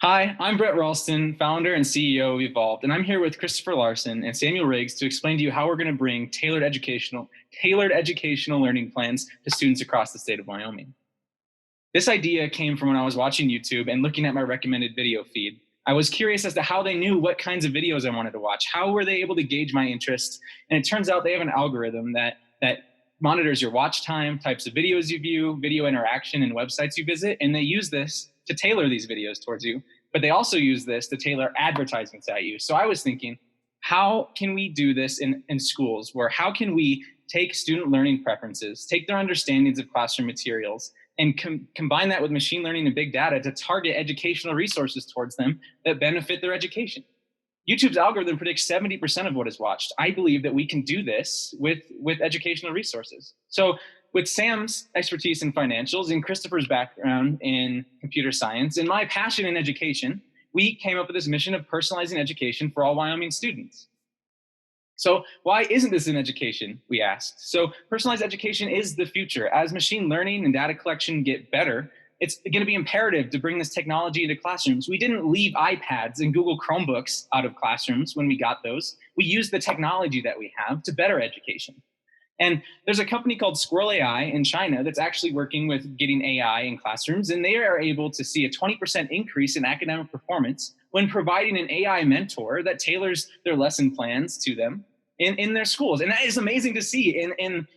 Hi, I'm Brett Ralston, founder and CEO of Evolved, and I'm here with Christopher Larson and Samuel Riggs to explain to you how we're going to bring tailored educational learning plans to students across the state of Wyoming. This idea came from when I was watching YouTube and looking at my recommended video feed. I was curious as to how they knew what kinds of videos I wanted to watch. How were they able to gauge my interest? And it turns out they have an algorithm that monitors your watch time, types of videos you view, video interaction, and websites you visit, and they use this to tailor these videos towards you. But they also use this to tailor advertisements at you. So I was thinking, how can we do this in schools? Where how can we take student learning preferences, take their understandings of classroom materials, and combine that with machine learning and big data to target educational resources towards them that benefit their education? YouTube's algorithm predicts 70% of what is watched. I believe that we can do this with educational resources. So with Sam's expertise in financials and Christopher's background in computer science and my passion in education, we came up with this mission of personalizing education for all Wyoming students. So why isn't this in education, we asked. So personalized education is the future. As machine learning and data collection get better, it's going to be imperative to bring this technology into classrooms. We didn't leave iPads and Google Chromebooks out of classrooms when we got those. We used the technology that we have to better education. And there's a company called Squirrel AI in China that's actually working with getting AI in classrooms, and they are able to see a 20% increase in academic performance when providing an AI mentor that tailors their lesson plans to them in their schools. And that is amazing to see in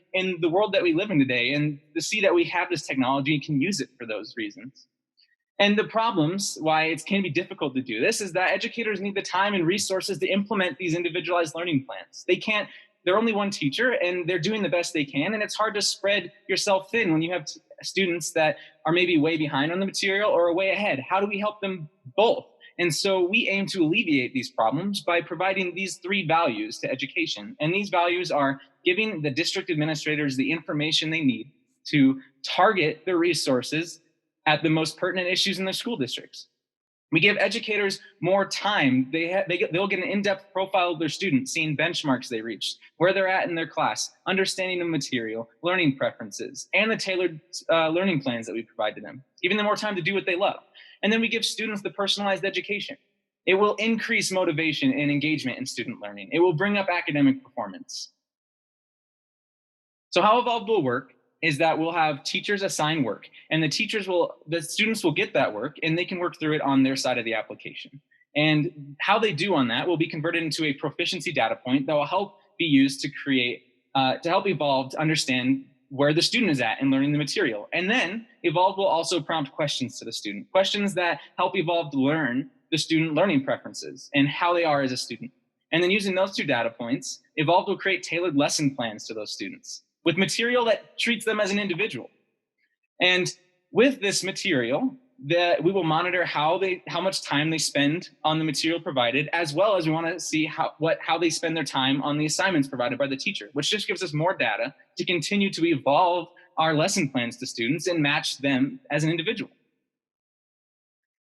the world that we live in today, and to see that we have this technology and can use it for those reasons. And the problems why it can be difficult to do this is that educators need the time and resources to implement these individualized learning plans. They're only one teacher and they're doing the best they can. And it's hard to spread yourself thin when you have students that are maybe way behind on the material or way ahead. How do we help them both? And so we aim to alleviate these problems by providing these three values to education. And these values are giving the district administrators the information they need to target the resources at the most pertinent issues in their school districts. We give educators more time. They'll get an in-depth profile of their students, seeing benchmarks they reached, where they're at in their class, understanding the material, learning preferences, and the tailored learning plans that we provide to them, giving them more time to do what they love. And then we give students the personalized education. It will increase motivation and engagement in student learning. It will bring up academic performance. So how Evolved will work is that we'll have teachers assign work, and the students will get that work and they can work through it on their side of the application. And how they do on that will be converted into a proficiency data point that will help be used to help Evolved understand where the student is at in learning the material. And then Evolved will also prompt questions to the student, questions that help Evolved learn the student learning preferences and how they are as a student. And then using those two data points, Evolved will create tailored lesson plans to those students with material that treats them as an individual. And with this material, that we will monitor how much time they spend on the material provided, as well as we want to see how they spend their time on the assignments provided by the teacher, which just gives us more data to continue to evolve our lesson plans to students and match them as an individual.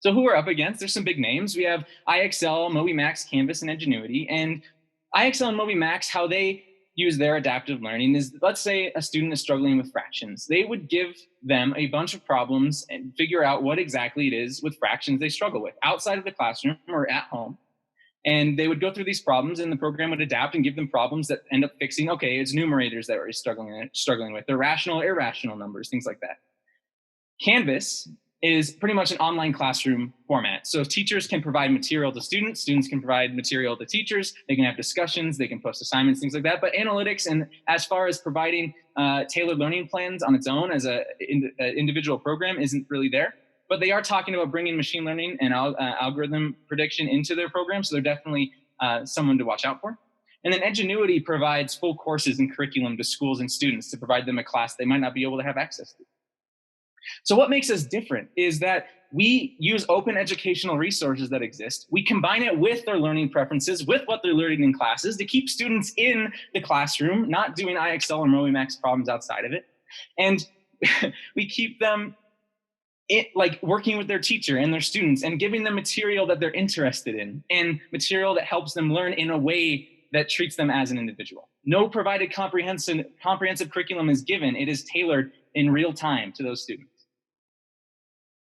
So who we're up against, there's some big names. We have IXL, MobyMax, Canvas, and Edgenuity. And IXL and MobyMax, how they use their adaptive learning is, let's say a student is struggling with fractions. They would give them a bunch of problems and figure out what exactly it is with fractions they struggle with outside of the classroom or at home. And they would go through these problems and the program would adapt and give them problems that end up fixing, okay, it's numerators that we're struggling with. They're rational, irrational numbers, things like that. Canvas is pretty much an online classroom format. So teachers can provide material to students, students can provide material to teachers, they can have discussions, they can post assignments, things like that. But analytics, and as far as providing tailored learning plans on its own as an individual program, isn't really there. But they are talking about bringing machine learning and algorithm prediction into their program. So they're definitely someone to watch out for. And then Edgenuity provides full courses and curriculum to schools and students to provide them a class they might not be able to have access to. So what makes us different is that we use open educational resources that exist. We combine it with their learning preferences, with what they're learning in classes to keep students in the classroom, not doing IXL or MobyMax problems outside of it. And we keep them like working with their teacher and their students and giving them material that they're interested in and material that helps them learn in a way that treats them as an individual. No provided comprehensive curriculum is given. It is tailored in real time to those students.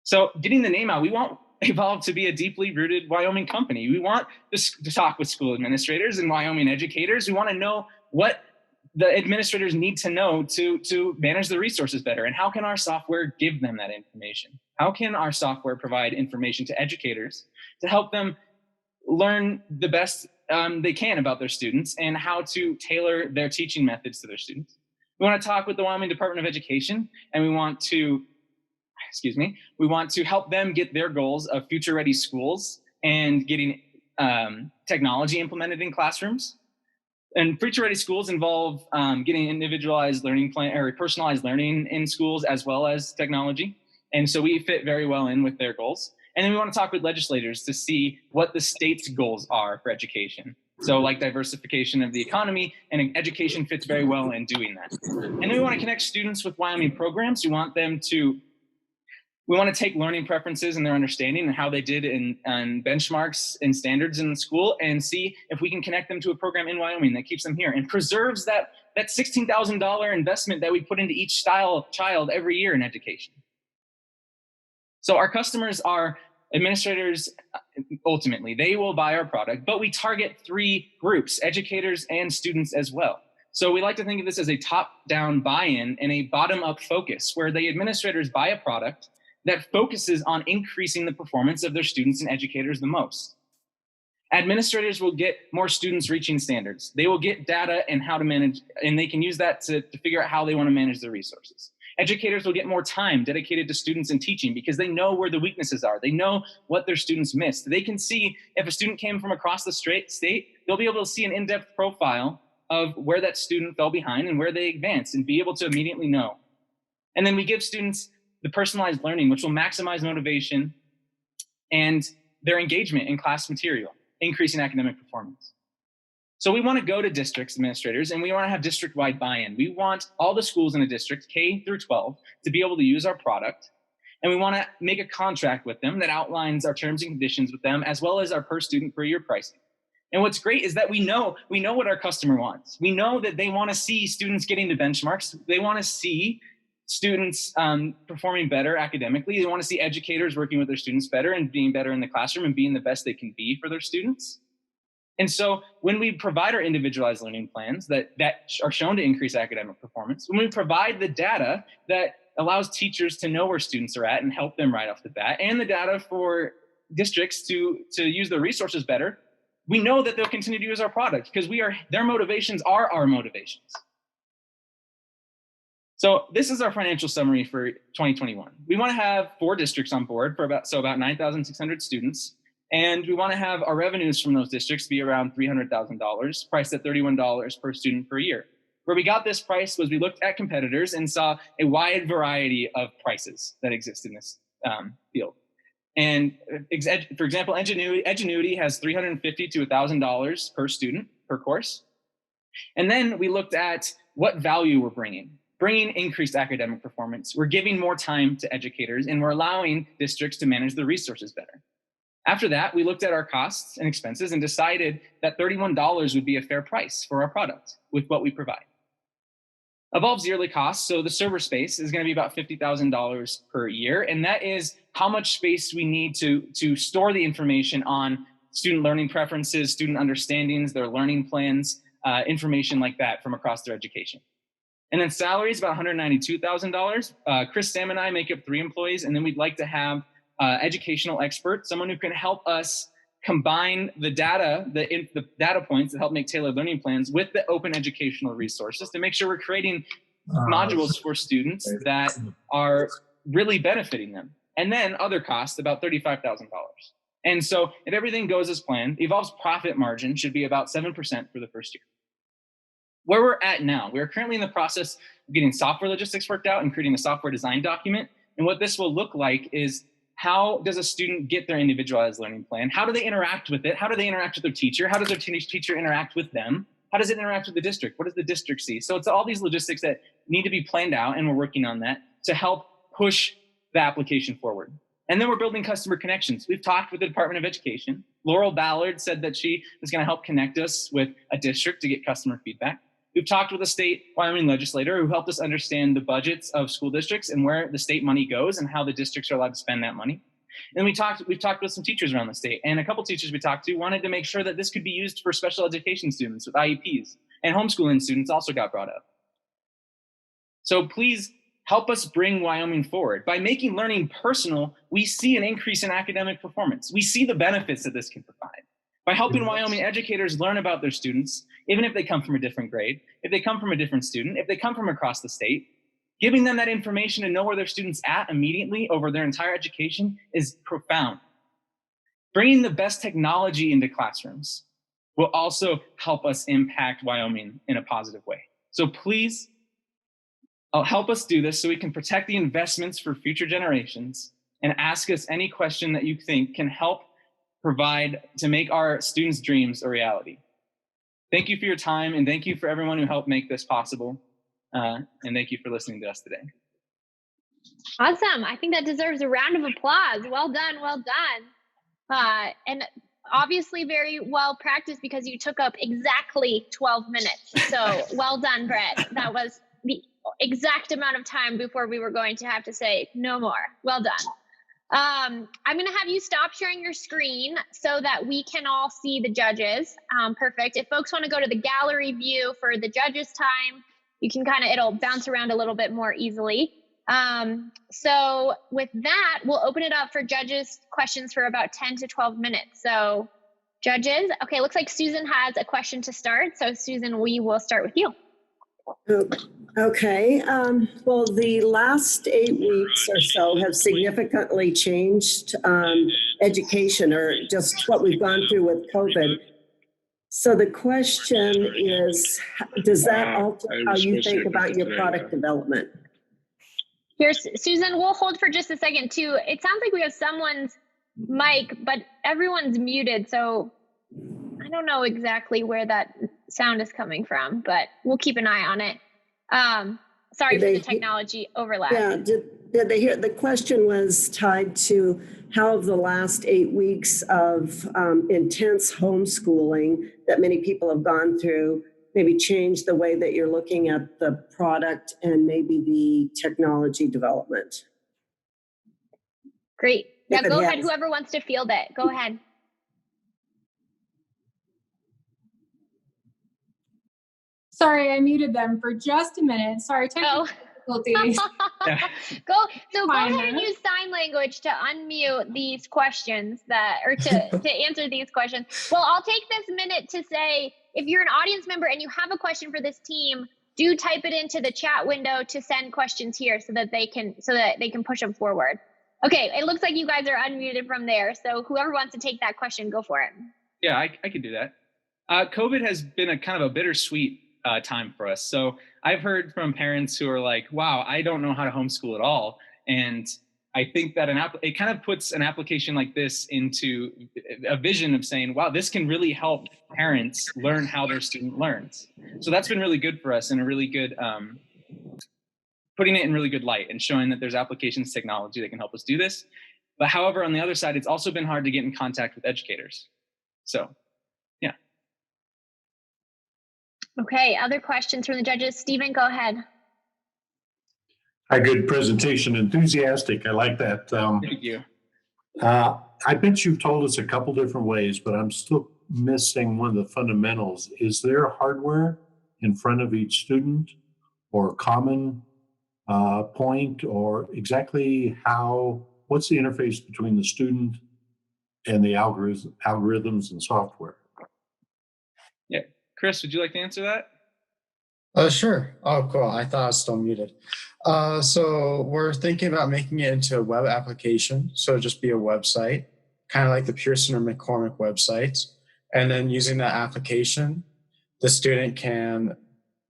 So getting the name out, we want evolved to be a deeply rooted Wyoming company. We want to talk with school administrators and Wyoming educators. We want to know what the administrators need to know to manage the resources better. And how can our software give them that information? How can our software provide information to educators to help them learn the best they can about their students and how to tailor their teaching methods to their students? We want to talk with the Wyoming Department of Education, and we want to help them get their goals of future-ready schools and getting technology implemented in classrooms. And future-ready schools involve getting individualized learning plan or personalized learning in schools as well as technology. And so we fit very well in with their goals. And then we want to talk with legislators to see what the state's goals are for education. So like diversification of the economy, and education fits very well in doing that. And then we want to connect students with Wyoming programs. We want to take learning preferences and their understanding and how they did in benchmarks and standards in the school and see if we can connect them to a program in Wyoming that keeps them here and preserves that $16,000 investment that we put into each child every year in education. So our customers are administrators. Ultimately, they will buy our product, but we target three groups: educators and students as well. So we like to think of this as a top-down buy-in and a bottom-up focus, where the administrators buy a product that focuses on increasing the performance of their students and educators the most. Administrators will get more students reaching standards. They will get data and how to manage, and they can use that to figure out how they want to manage their resources. Educators will get more time dedicated to students and teaching because they know where the weaknesses are. They know what their students missed. They can see if a student came from across the state, they'll be able to see an in-depth profile of where that student fell behind and where they advanced and be able to immediately know. And then we give students the personalized learning, which will maximize motivation and their engagement in class material, increasing academic performance. So we want to go to districts administrators and we want to have district-wide buy-in. We want all the schools in a district, K through 12, to be able to use our product. And we want to make a contract with them that outlines our terms and conditions with them, as well as our per student per year pricing. And what's great is that we know what our customer wants. We know that they want to see students getting to benchmarks. They want to see students performing better academically. They want to see educators working with their students better and being better in the classroom and being the best they can be for their students. And so when we provide our individualized learning plans that are shown to increase academic performance, when we provide the data that allows teachers to know where students are at and help them right off the bat, and the data for districts to use their resources better, we know that they'll continue to use our product because their motivations are our motivations. So this is our financial summary for 2021. We want to have 4 districts on board for about 9,600 students. And we want to have our revenues from those districts be around $300,000, priced at $31 per student per year. Where we got this price was we looked at competitors and saw a wide variety of prices that exist in this field. And for example, Edgenuity has $350 to $1,000 per student per course. And then we looked at what value we're bringing increased academic performance. We're giving more time to educators, and we're allowing districts to manage the resources better. After that, we looked at our costs and expenses and decided that $31 would be a fair price for our product with what we provide. Evolve's yearly costs, so the server space is going to be about $50,000 per year, and that is how much space we need to store the information on student learning preferences, student understandings, their learning plans, information like that from across their education. And then salary is about $192,000. Chris, Sam, and I make up 3 employees, and then we'd like to have educational expert, someone who can help us combine the data, the data points that help make tailored learning plans with the open educational resources to make sure we're creating modules for students that are really benefiting them. And then other costs, about $35,000. And so if everything goes as planned, Evolve's profit margin should be about 7% for the first year. Where we're at now, we're currently in the process of getting software logistics worked out and creating a software design document. And what this will look like is, how does a student get their individualized learning plan? How do they interact with it? How do they interact with their teacher? How does their teacher interact with them? How does it interact with the district? What does the district see? So it's all these logistics that need to be planned out, and we're working on that to help push the application forward. And then we're building customer connections. We've talked with the Department of Education. Laurel Ballard said that she was going to help connect us with a district to get customer feedback. We've talked with a state Wyoming legislator who helped us understand the budgets of school districts and where the state money goes and how the districts are allowed to spend that money. And we've talked with some teachers around the state, and a couple teachers we talked to wanted to make sure that this could be used for special education students with IEPs, and homeschooling students also got brought up. So please help us bring Wyoming forward. By making learning personal, we see an increase in academic performance. We see the benefits that this can provide. By helping Wyoming educators learn about their students, even if they come from a different grade, if they come from a different student, if they come from across the state, giving them that information and know where their student's at immediately over their entire education is profound. Bringing the best technology into classrooms will also help us impact Wyoming in a positive way. So please, help us do this so we can protect the investments for future generations, and ask us any question that you think can help provide to make our students' dreams a reality. Thank you for your time, and thank you for everyone who helped make this possible. And thank you for listening to us today. Awesome. I think that deserves a round of applause. Well done, well done. And obviously very well practiced, because you took up exactly 12 minutes. So well done, Brett. That was the exact amount of time before we were going to have to say no more. Well done. I'm going to have you stop sharing your screen so that we can all see the judges. Perfect. If folks want to go to the gallery view for the judges' time, you can it'll bounce around a little bit more easily. So with that, we'll open it up for judges' questions for about 10 to 12 minutes. So judges, okay, looks like Susan has a question to start. So Susan, we will start with you. Okay. Well, the last 8 weeks or so have significantly changed education, or just what we've gone through with COVID. So the question is, does that alter how you think about your product development? Here's Susan, we'll hold for just a second too. It sounds like we have someone's mic, but everyone's muted. So I don't know exactly where that sound is coming from, but we'll keep an eye on it. Sorry for the technology overlap. Yeah, did they hear? The question was tied to how the last 8 weeks of intense homeschooling that many people have gone through maybe changed the way that you're looking at the product and maybe the technology development. Great. Yeah, go ahead. Whoever wants to field it, go ahead. Sorry, I muted them for just a minute. Sorry, technical difficulties. Go ahead and use sign language to unmute these questions to answer these questions. Well, I'll take this minute to say, if you're an audience member and you have a question for this team, do type it into the chat window to send questions here so that they can push them forward. Okay, it looks like you guys are unmuted from there. So whoever wants to take that question, go for it. Yeah, I can do that. COVID has been a kind of a bittersweet time for us. So I've heard from parents who are like, wow, I don't know how to homeschool at all. And I think that it kind of puts an application like this into a vision of saying, wow, this can really help parents learn how their student learns. So that's been really good for us, and a really good, putting it in really good light and showing that there's applications technology that can help us do this. But however, on the other side, it's also been hard to get in contact with educators. So yeah. Okay, other questions from the judges? Stephen, go ahead. Hi, good presentation. Enthusiastic. I like that. Thank you. I bet you've told us a couple different ways, but I'm still missing one of the fundamentals. Is there hardware in front of each student, or a common point, or exactly what's the interface between the student and the algorithms and software? Yeah. Chris, would you like to answer that? Sure. Oh, cool. I thought I was still muted. So we're thinking about making it into a web application. So just be a website, kind of like the Pearson or McCormick websites. And then using that application, the student can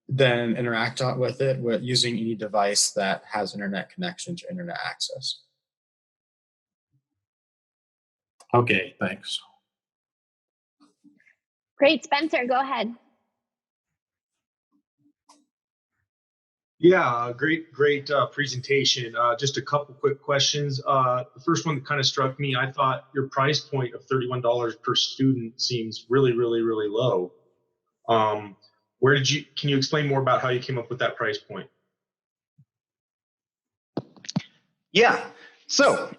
then interact with it using any device that has internet connection to internet access. Okay, thanks. Great. Spencer, go ahead. Yeah, great presentation. Just a couple quick questions. The first one that kind of struck me, I thought your price point of $31 per student seems really, really, really low. Can you explain more about how you came up with that price point? Yeah, so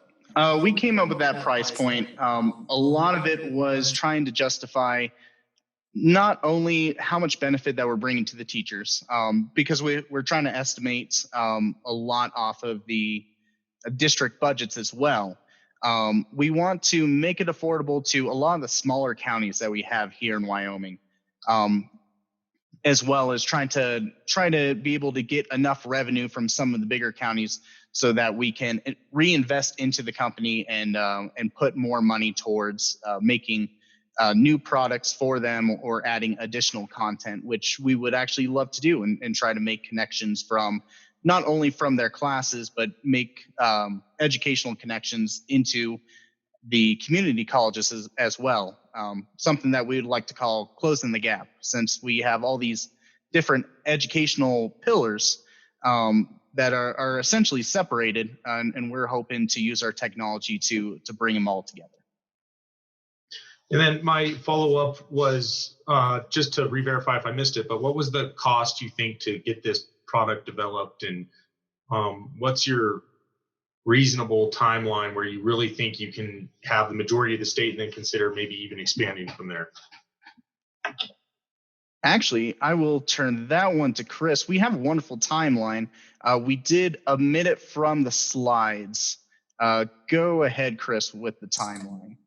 We came up with that price point. A lot of it was trying to justify not only how much benefit that we're bringing to the teachers, because we're trying to estimate a lot off of the district budgets as well. We want to make it affordable to a lot of the smaller counties that we have here in Wyoming, as well as trying to be able to get enough revenue from some of the bigger counties so that we can reinvest into the company and put more money towards making new products for them or adding additional content, which we would actually love to do and try to make connections from not only from their classes, but make educational connections into the community colleges as well. Something that we would like to call closing the gap, since we have all these different educational pillars that are essentially separated, and we're hoping to use our technology to bring them all together. And then my follow-up was just to re-verify if I missed it, but what was the cost you think to get this product developed, and what's your reasonable timeline where you really think you can have the majority of the state and then consider maybe even expanding from there? Actually, I will turn that one to Chris. We have a wonderful timeline. We did omit it from the slides. Go ahead, Chris, with the timeline.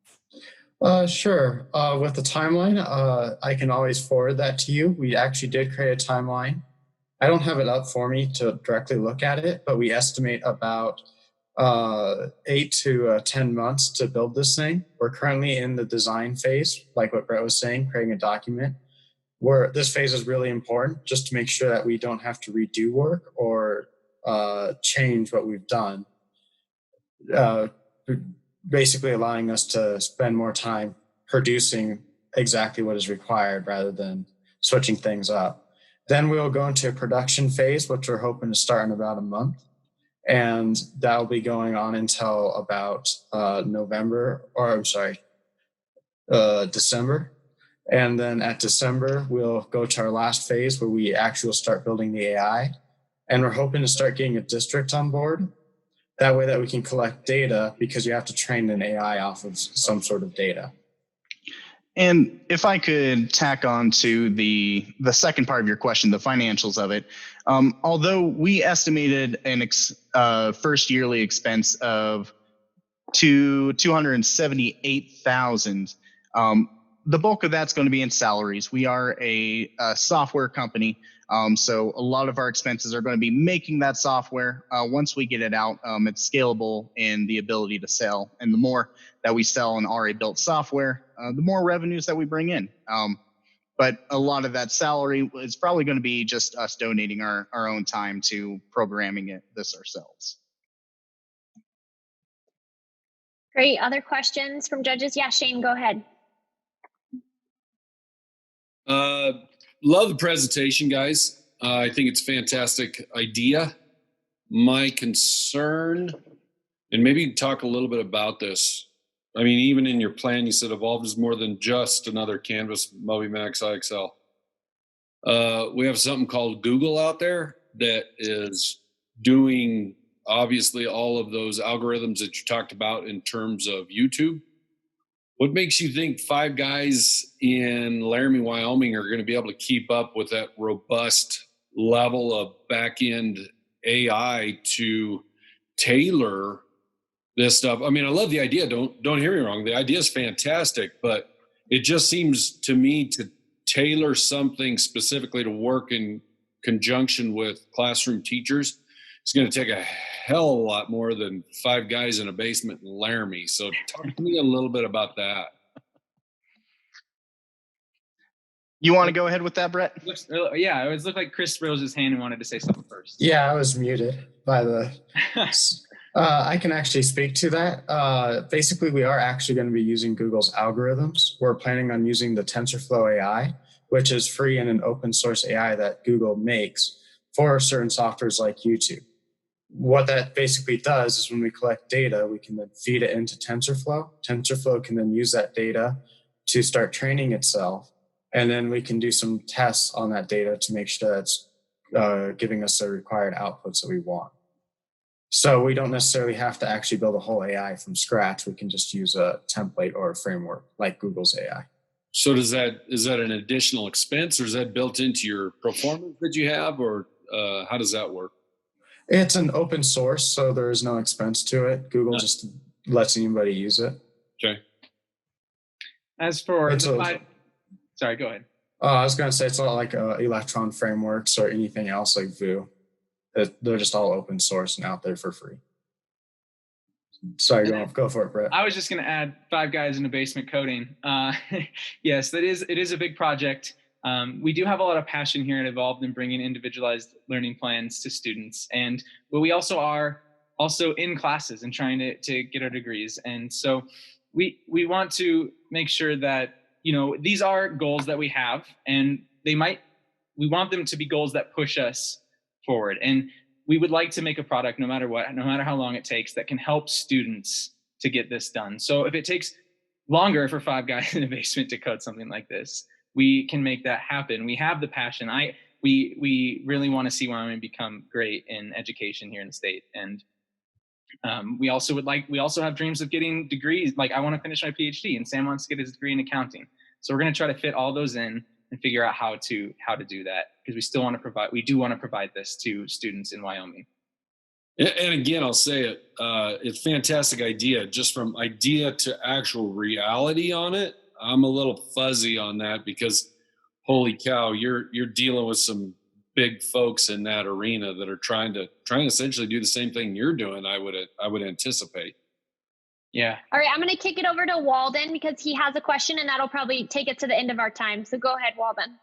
Sure. With the timeline, I can always forward that to you. We actually did create a timeline. I don't have it up for me to directly look at it, but we estimate about 8 to 10 months to build this thing. We're currently in the design phase, like what Brett was saying, creating a document. Where this phase is really important, just to make sure that we don't have to redo work or change what we've done. Basically allowing us to spend more time producing exactly what is required rather than switching things up. Then we'll go into a production phase, which we're hoping to start in about a month. And that'll be going on until about December. And then at December, we'll go to our last phase where we actually will start building the AI. And we're hoping to start getting a district on board. That way that we can collect data, because you have to train an AI off of some sort of data. And if I could tack on to the second part of your question, the financials of it, although we estimated an first yearly expense of $278,000, the bulk of that's going to be in salaries. We are a software company, so a lot of our expenses are going to be making that software. Once we get it out, it's scalable in the ability to sell. And the more that we sell an already built software, the more revenues that we bring in. But a lot of that salary is probably going to be just us donating our own time to programming this ourselves. Great. Other questions from judges? Yeah, Shane, go ahead. Love the presentation, guys. I think it's a fantastic idea. My concern, and maybe talk a little bit about this. I mean, even in your plan, you said Evolve is more than just another Canvas, MobiMax, IXL. We have something called Google out there that is doing obviously all of those algorithms that you talked about in terms of YouTube. What makes you think 5 guys in Laramie, Wyoming are going to be able to keep up with that robust level of back-end AI to tailor this stuff? I mean, I love the idea. Don't hear me wrong. The idea is fantastic, but it just seems to me to tailor something specifically to work in conjunction with classroom teachers, it's going to take a hell of a lot more than 5 guys in a basement in Laramie. So talk to me a little bit about that. You want to go ahead with that, Brett? Yeah, it looked like Chris rose his hand and wanted to say something first. Yeah, I was muted by the... I can actually speak to that. Basically, we are actually going to be using Google's algorithms. We're planning on using the TensorFlow AI, which is free and an open source AI that Google makes for certain softwares like YouTube. What that basically does is when we collect data, we can then feed it into TensorFlow. TensorFlow can then use that data to start training itself. And then we can do some tests on that data to make sure that it's giving us the required outputs that we want. So we don't necessarily have to actually build a whole AI from scratch. We can just use a template or a framework like Google's AI. So is that an additional expense, or is that built into your performance that you have, or how does that work? It's an open source, so there is no expense to it. Google just lets anybody use it. Okay. As for It's sorry, go ahead. I was going to say it's not like Electron frameworks or anything else like Vue. They're just all open source and out there for free. Sorry, go for it, Brett. I was just going to add Five Guys in the Basement coding. Yes, it is a big project. We do have a lot of passion here at Evolved in bringing individualized learning plans to students, but we also are in classes and trying to get our degrees. And so we want to make sure that, these are goals that we have, and we want them to be goals that push us forward. And we would like to make a product, no matter what, no matter how long it takes, that can help students to get this done. So if it takes longer for Five Guys in the Basement to code something like this, we can make that happen. We have the passion. We really want to see Wyoming become great in education here in the state. And we also have dreams of getting degrees. Like, I want to finish my PhD, and Sam wants to get his degree in accounting. So we're going to try to fit all those in and figure out how to do that, because we do want to provide this to students in Wyoming. And again, I'll say it, it's a fantastic idea. Just from idea to actual reality on it, I'm a little fuzzy on that, because holy cow, you're dealing with some big folks in that arena that are trying to essentially do the same thing you're doing. I would anticipate. Yeah. All right, I'm going to kick it over to Walden because he has a question, and that'll probably take it to the end of our time. So go ahead, Walden.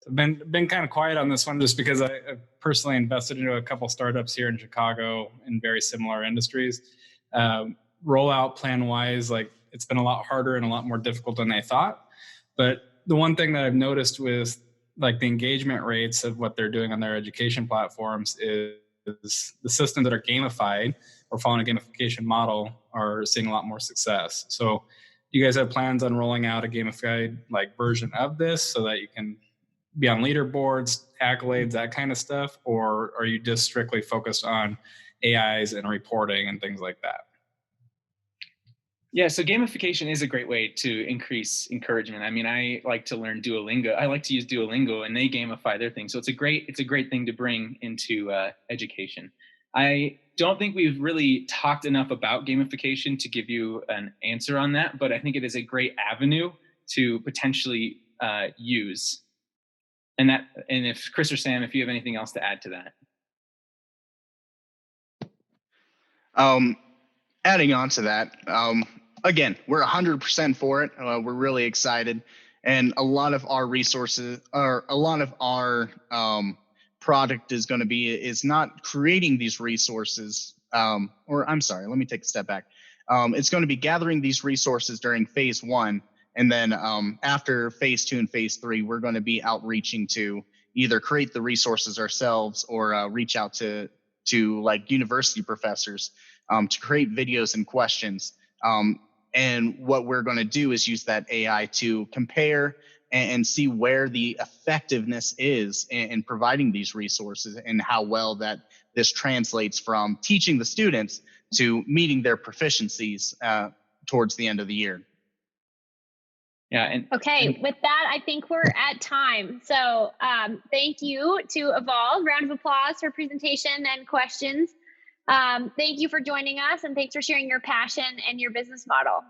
I've been kind of quiet on this one just because I've personally invested into a couple startups here in Chicago in very similar industries. Rollout plan wise, like, it's been a lot harder and a lot more difficult than I thought. But the one thing that I've noticed with like the engagement rates of what they're doing on their education platforms is the systems that are gamified or following a gamification model are seeing a lot more success. So do you guys have plans on rolling out a gamified like version of this so that you can be on leaderboards, accolades, that kind of stuff? Or are you just strictly focused on AIs and reporting and things like that? Yeah, so gamification is a great way to increase encouragement. I mean, I like to learn Duolingo. I like to use Duolingo, and they gamify their thing. So it's a great thing to bring into education. I don't think we've really talked enough about gamification to give you an answer on that, but I think it is a great avenue to potentially use. And if Chris or Sam, if you have anything else to add to that. Adding on to that, again, we're 100% for it. We're really excited. And a lot of our resources, or a lot of our product is not creating these resources, or I'm sorry, let me take a step back. It's going to be gathering these resources during phase 1. And then after phase 2 and phase 3, we're going to be outreaching to either create the resources ourselves or reach out to like university professors to create videos and questions. And what we're going to do is use that AI to compare and see where the effectiveness is in providing these resources and how well that this translates from teaching the students to meeting their proficiencies towards the end of the year. Yeah. Okay, with that, I think we're at time. So thank you to Evolve. Round of applause for presentation and questions. Thank you for joining us, and thanks for sharing your passion and your business model.